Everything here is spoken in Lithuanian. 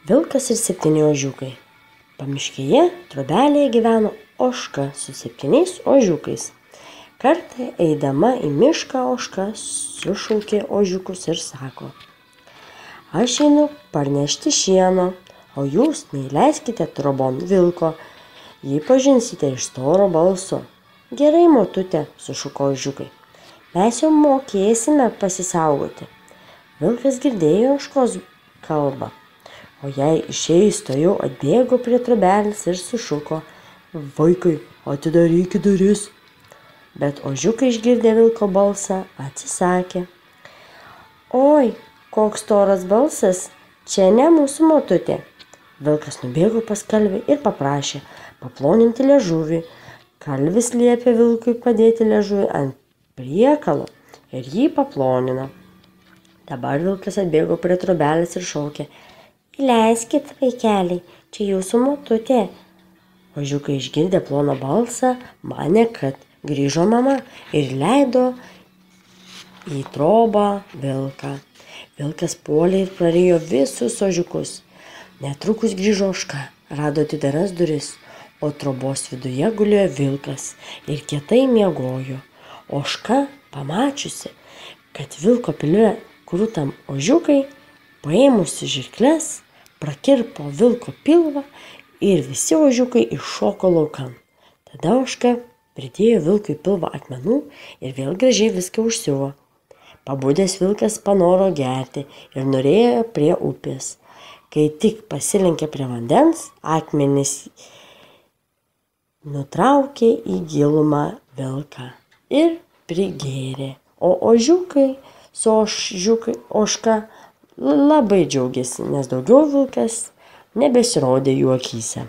Vilkas ir 7 ožiukai. Pamiškėje trobelėje gyveno ožka su 7 ožiukais. Kartą eidama į mišką ožka sušaukė ožiukus ir sako: Aš einu parnešti šieno, o jūs neįleiskite trobon vilko, jį pažinsite iš storo balso. Gerai, motute, sušuko ožiukai, mes jau mokėsime pasisaugoti. Vilkas girdėjo ožkos kalbą, o jai išėjus tuojau atbėgo prie trobelės ir sušuko: Vaikai, atidarykit duris. Bet ožiukai išgirdę vilko balsą atsisakė. Oi, koks storas balsas, čia ne mūsų motutė. Vilkas nubėgo pas kalvį ir paprašė paploninti liežuvį. Kalvis liepė vilkui padėti liežuvį ant priekalo ir jį paplonino. Dabar vilkas atbėgo prie trobelės ir šaukė: Įleiskit, vaikeliai, čia jūsų motutė. Ožiukai išgirdę ploną balsą, manė, kad grįžo mama ir leido į trobą vilką. Vilkas puolė ir prarijo visus ožiukus. Netrukus grįžo ožka, rado atidaras duris, o trobos viduje gulėjo vilkas ir kietai miegojo. Ožka, pamačiusi, kad vilko pilve krutam ožiukai, paėmusi žirkles, prakirpo vilko pilvą ir visi ožiukai iššoko laukan. Tada ožka pridėjo vilkui pilvą akmenų ir vėl gražiai viską užsiuvo. Pabudęs vilkas panoro gerti ir norėjo prie upės. Kai tik pasilenkė prie vandens, akmenys nutraukė į gilumą vilką ir prigėrė, o ožiukai su ožka labai džiaugiasi, nes daugiau vilkas nebesirodė jų akyse.